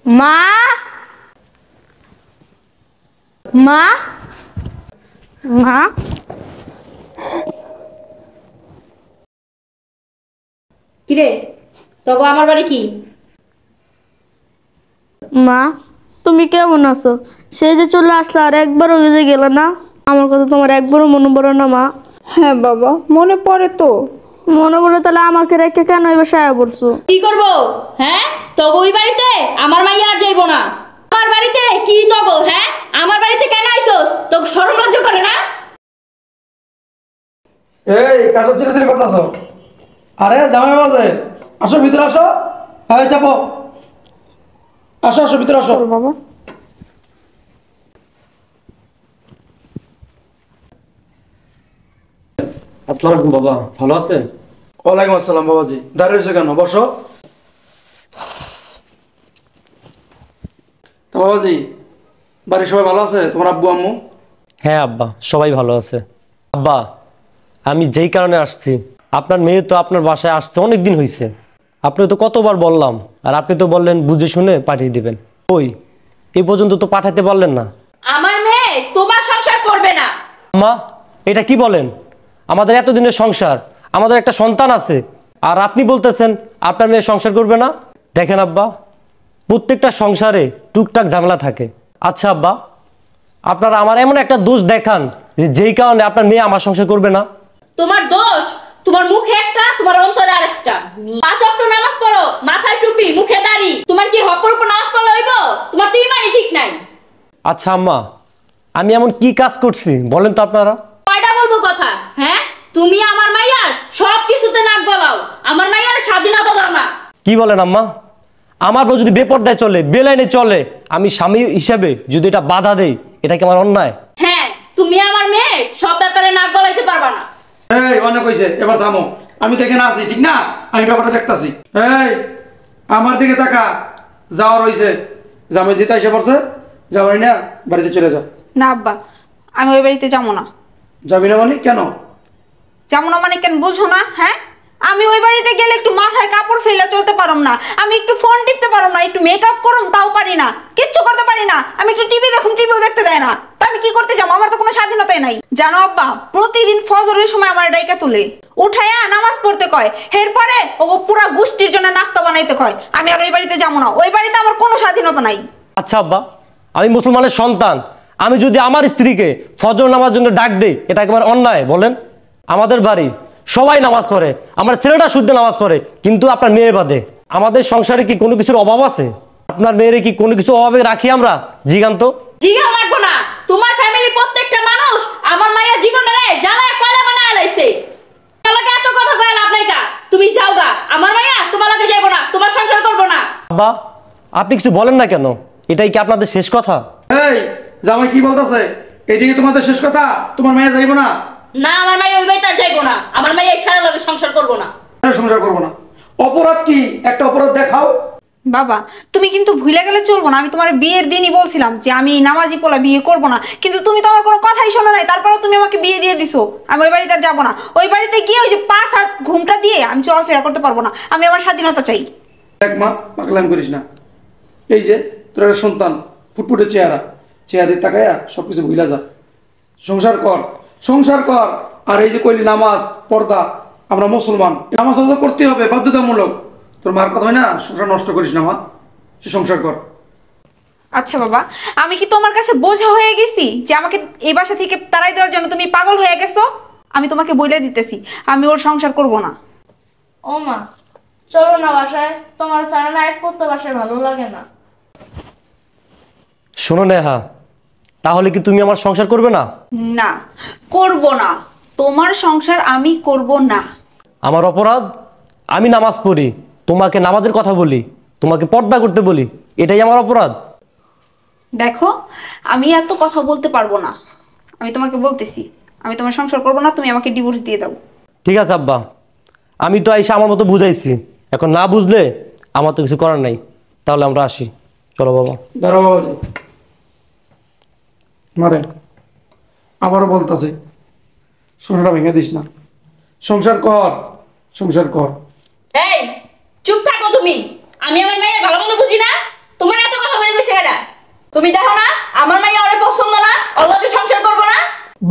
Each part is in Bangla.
মা মা মা কিরে তগো আমার বাড়ি কি? মা তুমি কেমন আছো? সেই যে চলে আসলো আর একবারও যে গেলে না, আমার কথা তোমার একবারও মনে পড়ে না মা? হ্যাঁ বাবা, মনে পড়ে তো। মনে পড়ে তাহলে আমাকে রেখে কেন এই বাসায় পড়ছো? কি করব? হ্যাঁ, তগো ওই বাড়িতে আমার মাইয়া আর যাইবো না। আমার বাড়িতে কি তগো? হ্যাঁ, আমার বাড়িতে কেন আইছস? তোকে শরম লজ্জা করে না? এই কাছে চিল্লাচিল্লি করতেছো? আরে জামাই বাজে, আসো ভিতরে আসো। হ্যাঁ চাপো, আসো আসো ভিতরে আসো বাবা আসসালামু আলাইকুম বাবা, ভালো আছেন? ওয়ালাইকুম আসসালাম বাবাজি। দাঁড়িয়ে রয়েছো কেন? বসো। তো বাবাজি, বাড়ির সবাই ভালো আছে? তোমার আব্বু আম্মু? হ্যাঁ আব্বা, সবাই ভালো আছে। আব্বা, আমি যেই কারণে আসছি, আপনার মেয়ে তো আপনার বাসায় আসছে অনেক দিন হয়েছে। আপনি তো কতবার বললাম, আর আপনি তো বললেন বুঝে শুনে পাঠিয়ে দিবেন। ওই এই পর্যন্ত তো পাঠাতে পারলেন না। আমার মেয়ে তোমার সংসার করবে না। আম্মা, এটা কি বলেন? আমাদের এতদিনের সংসার, আমাদের একটা সন্তান আছে, আর আপনি বলতেছেন আপনার মেয়ে সংসার করবে না? দেখেন আব্বা, প্রত্যেকটা সংসারে টুকটাক ঝামেলা থাকে। আচ্ছা আব্বা, আপনারা আমার এমন একটা দোষ দেখান যে যেই কারণে আপনার মেয়ে আমার সংসার করবে না। তোমার দোষ, তোমার মুখে একটা, তোমার অন্তরে আরেকটা। 5 ওয়াক্ত নামাজ পড়ো, মাথায় টুপি, মুখে দাড়ি, তোমার কি হপর উপর নামাজ পড়লে হইব? তোমার তো ইমানই ঠিক নাই। আচ্ছা আম্মা, আমি এমন কি কাজ করছি বলেন তো আপনারা? কয়টা বলবো কথা? হ্যাঁ, তুমি আমার মাইয়ার সব কিছুতে নাক গলাও, আমার মাইয়ার স্বাধীনতা দাও না। কি বলেন আম্মা? আমার বউ যদি বেপর্দায় চলে, বেলাইনে চলে, আমি স্বামী হিসেবে যদি এটা বাধা দেই, এটা কি আমার অন্যায়? হ্যাঁ, তুমি আমার মেয়ে সব ব্যাপারে নাক গলাইতে পারবা না। এই অনেক হয়েছে, এবার থামো। আমি তো এখানে আছি, ঠিক না? আমি ব্যাপারটা দেখতাছি। এই আমার দিকে তাকা। যাওয়ার হয়েছে, জামাই যেতে এসে পড়ছে, যাওয়াই না, বাড়িতে চলে যাও। না আব্বা, আমি ওই বাড়িতে যাবো না। যাবি না মানে? কেন? যাবো না মানে কেন বুঝো না? হ্যাঁ, আমি ওই বাড়িতে গেলে একটু মাথায় কাপড় ফেলে চলতে পারম না, আমি একটু ফোন টিপতে পারম না, একটু মেকআপ করুম তাও পারি না, কিচ্ছু করতে পারি না। আমি একটু টিভি দেখুন, টিভিও দেখতে দেয় না। তা আমি কি করতে যাবো? আমার তো কোনো স্বাধীনতাই নাই। জানো আব্বা, প্রতিদিন ফজরের সময় আমার ডাইকা তুলে উঠাইয়া নামাজ পড়তে কয়, এরপরে ও পুরা গোষ্ঠীর জন্য নাস্তা বানাইতে কয়। আমি আর ওই বাড়িতে যাবো না, ওই বাড়িতে আমার কোনো স্বাধীনতা নাই। আচ্ছা আব্বা, আমি মুসলমানের সন্তান, আমি যদি আমার স্ত্রীকে ফজর নামার জন্য ডাক দেই, এটা একেবারে অন্যায় বলেন? আমাদের বাড়ি সবাই নামাজ পড়ে, আমার ছেলেটা শুদ্ধ নামাজ পড়ে, কিন্তু আপনার মেয়ে বাদে। আমাদের সংসারে কি কোনো কিছুর অভাব আছে? আপনার মেয়েরে কি কোনো কিছু অভাবে রাখি আমরা? জিগান্ত। জিগাও লাগবো না। তোমার ফ্যামিলির প্রত্যেকটা মানুষ আমার মাইয়া জীবনটারে জ্বালায় কয়লা বানায় লাইছে। তোমার লাগে এত কথা কয় লাভ নাই কা। তুমি যাও গা, আমার মাইয়া তোমার লাগে যাইবো না, তোমার সংসার করবো না। আব্বা, আপনি কিছু বলেন না কেন? এটাই কি আপনাদের শেষ কথা? এই জামাই কি বলতেছে? এদিকে তোমাদের শেষ কথা? তোমার মেয়ে যাইবো না? না, আমার মাইয়া ওই বাড়িতে আর যাইবো না, আমার মাইয়া এই ছাড়া লাগে সংসার করবো না। সংসার করবো না? অপরাধ কি? একটা অপরাধ দেখাও। বাবা, তুমি কিন্তু ভুলে গেলে চলবো না। আমি তোমার বিয়ের দিনই বলছিলাম যে আমি নামাজি পোলা বিয়ে করব না, কিন্তু তুমি তো আমার কোনো কথাই শোনো নাই। তারপরে তুমি আমাকে বিয়ে দিয়ে দিছো। আমি ওই বাড়িতে আর যাবো না। ওই বাড়িতে গিয়ে ওই যে 5 হাত ঘুমটা দিয়ে আমি চলাফেরা করতে পারবো না। আমি আমার স্বাধীনতা চাই। দেখ মা, পাগলাম করিস না। এই যে তোর একটা সন্তান, ফুটফুটে চেহারা, চেহারা দিয়ে তাকায়া সবকিছু ভুলা যা। সংসার কর, সংসার কর। আর এই যে কইলি নামাজ পর্দা, আমরা মুসলমান, নামাজ আদায় করতে হবে বাধ্যতামূলক। তোর মার কথা হয় না, সংসার নষ্ট করিস না মা, সে সংসার কর। আচ্ছা বাবা, আমি কি তোমার কাছে বোঝা হয়ে গেছি যে আমাকে এই বাসা থেকে তাড়াই দেওয়ার জন্য তুমি পাগল হয়ে গেছো? আমি তোমাকে বলে দিতেছি, আমি ওর সংসার করব না। ও মা, চলো না বাসায়, তোমার সারা না এক পড়তে বাসায় ভালো লাগে না। শোনো নেহা, তাহলে কি তুমি আমার সংসার করবে না? না, করব না। তোমার সংসার আমি করব না। আমার অপরাধ? আমি নামাজ পড়ি, তোমাকে নামাজের কথা বলি, তোমাকে পর্দা করতে বলি, এটাই আমার অপরাধ? দেখো, আমি এত কথা বলতে পারবো না। আমি তোমাকে বলতেছি, আমি তোমার সংসার করব না। তুমি আমাকে ডিভোর্স দিয়ে দাও। ঠিক আছে আব্বা, আমি তো আইসা আমার মতো বুঝাইছি, এখন না বুঝলে আমার তো কিছু করার নাই। তাহলে আমরা আসি, চলো বাবা। দাঁড়া বাবাজি, মারে আবারও বলতেছে, সংসারটা ভেঙে দিস না। সংসার কর, সংসার কর। এই চুপ থাকো তুমি। আমি আমার মেয়ের ভালো মন্দ বুঝি না? তোমার এত তুমি দেখো না আমার মাইয়া ওরে পছন্দ না, ওর লগে সংসার করবো না।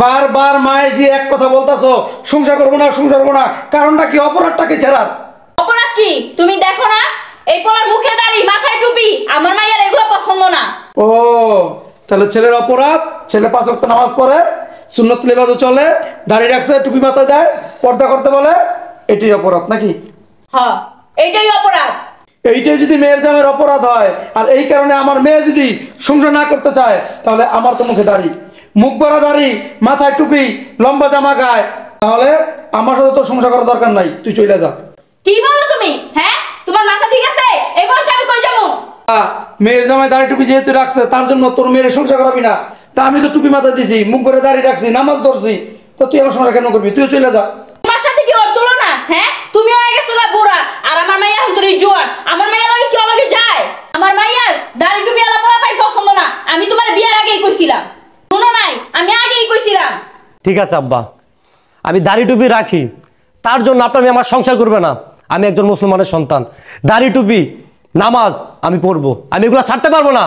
বারবার মায়ে যে এক কথা বলতাছো, সংসার করবো না সংসার করবো না, কারণটা কি? অপরাধটা কি ছেড়ার? অপরাধ কি? তুমি দেখো না এই পোলার মুখে দাড়ি, মাথায় টুপি, আমার মাইয়ার এগুলো পছন্দ না। ও তাহলে ছেলের অপরাধ, ছেলে 5 ওয়াক্ত নামাজ পড়ে, সুন্নত লেবাসে চলে, দাড়ি রাখছে, টুপি মাথায় দেয়, পর্দা করতে বলে, এটাই অপরাধ নাকি? হ্যাঁ এইটাই অপরাধ। এইটাই যদি মেয়ের জামের অপরাধ হয়, আর এই কারণে আমার মেয়ে যদি সংসার না করতে চায়, তাহলে আমার তো মুখে দাড়ি, মুখ ভরা দাড়ি, মাথায় টুপি, লম্বা জামা গায়ে, তাহলে আমার সাথে তো সংসার করার দরকার নাই, তুই চলে যা। কি বলো তুমি? হ্যাঁ তোমার মাথা ঠিক আছে? এই বয়সে আমি কই যাবো? মেয়ের জামায় দাড়ি টুপি যেহেতু রাখছে, তার জন্য তোর মেয়ের সংসার করাবি না? তা আমি তো টুপি মাথায় দিছি, মুখ ভরে দাড়ি রাখছি, নামাজ ধরছি, তো তুই আমার সংসার কেন করবি? তুই চলে যা। তোমার সাথে কি ওর তুলনা? হ্যাঁ তুমি হয়ে গেছো গা বুড়া, আর আমার মাইয়া এখন তোর জোয়ান। আমার মাইয়া লাগে কি লাগে যায়? আমার মাইয়ার দাড়ি টুপি আলা পোলা পাই পছন্দ না। আমি তোমার বিয়ার আগেই কইছিলাম, শুনো নাই? আমি আগেই কইছিলাম। ঠিক আছে আব্বা, আমি দাড়ি টুপি রাখি, তার জন্য আপনার মেয়ে আমার সংসার করবে না। আমি একজন মুসলমানের সন্তান, দাড়ি টুপি নামাজ আমি পড়বো, আমি এগুলো ছাড়তে পারবো না।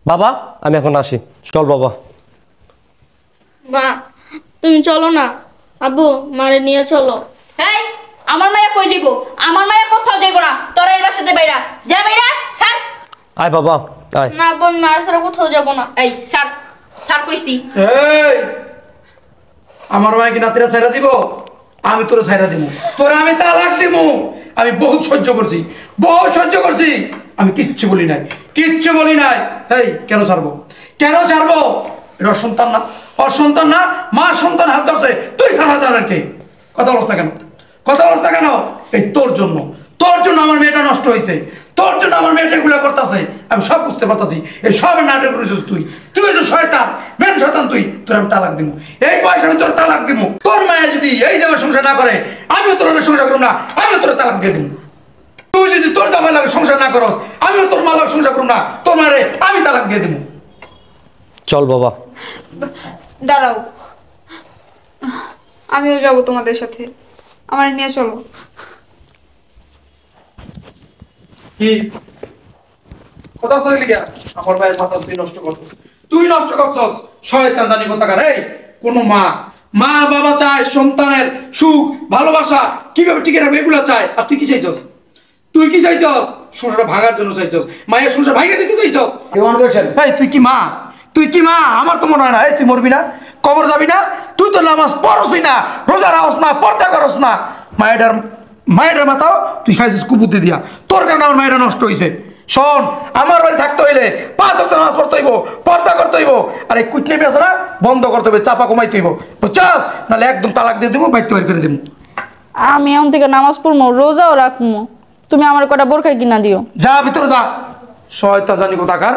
বাবা আমি এখন আসি, চল বাবা। মা তুমি চলো না, আব্বু মারে নিয়ে চলো। এই আমার মাইয়া কই যাইবো? আমার মাইয়া কোথাও যাইবো না। তোরা এই বাসাতে বাইরা যা, বাইরা ছাড়। আয় বাবা আয়। না আব্বু আমি মায়ের ছাড়া কোথাও যাবো না। এই ছাড়, ছাড় কইছি। এই আমার মাকে নাতিরা ছাইরা দিব? আমি তোরে ছাইরা দিব, তোরে আমি তালাক দিব। আমি বহুত সহ্য করছি, বহুত সহ্য করছি, আমি কিচ্ছু বলি নাই, কিচ্ছু বলি নাই। এই কেন ছাড়বো? কেন ছাড়বো? এটা ওর সন্তান না? ওর সন্তান না? মা সন্তান হাত ধরছে, তুই ছাড়া দেওয়ার কে? কথা অবস্থা কেন? কথা অবস্থা কেন? এই তোর জন্য, তোর জন্য আমার মেয়েটা নষ্ট হয়েছে, তোর জন্য আমার মেয়েটা এগুলো করতেছে। আমি সব বুঝতে পারতাছি, এই সব নাটক করেছিস তুই। তুই হচ্ছে শয়তান, মেন শয়তান তুই। তোর আমি তালাক দিব, এই বয়সে আমি তোর তালাক দিব। তোর মায়ের যদি এই জামাই সংসার না করে, আমিও তোর সংসার করব না, আমিও তোর তালাক দিয়ে দিব। তুই যদি তোর জামাই লাগে সংসার না করস, আমিও তোর মা লাগে সংসার করব না, তোর মায়ের আমি তালাক দিয়ে দিব। চল বাবা। দাঁড়াও, আমিও যাব তোমাদের সাথে, আমার নিয়ে চলো। কি কথা বললি? আমার ভাইয়ের মাথা তুই নষ্ট করছিস, তুই নষ্ট করছস, শয়তান জানি কোথাকার। এই কোন মা, মা বাবা চায় সন্তানের সুখ ভালোবাসা কিভাবে টিকে রাখবে, এগুলো চায়। আর তুই কি চাইছস? তুই কি চাইছস? সংসারটা ভাঙার জন্য চাইছস, মায়ের সংসার ভাঙিয়ে দিতে চাইছস। এই তুই কি মা? তুই কি মা? আমার তো মনে হয় না। এই তুই মরবি না, কবর যাবি না, তুই তো নামাজ পড়ছই না, রোজা রাখস না, পর্দা করস না। মায়ের মাথাও তুই খাইছিস কুবুদ্ধি দিয়া, তোর কারণে আমার মায়েরা নষ্ট হয়েছে। শোন, আমার বাড়ি থাকতে হইলে 5 ওয়াক্ত নামাজ পড়তে হইব, পর্দা করতে হইব, আর এই কুটনি বেচা বন্ধ করতে হইবে, চাপা কমাইতে হইব, বুঝছস? নাহলে একদম তালাক দিয়ে দেবো, বাইতে বের করে দেবো। আমি এখন থেকে নামাজ পড়বো, রোজাও রাখবো, তুমি আমার কটা বোরখা কিনা দিও। যা ভিতরে যা, শয়তান জানি কোথাকার।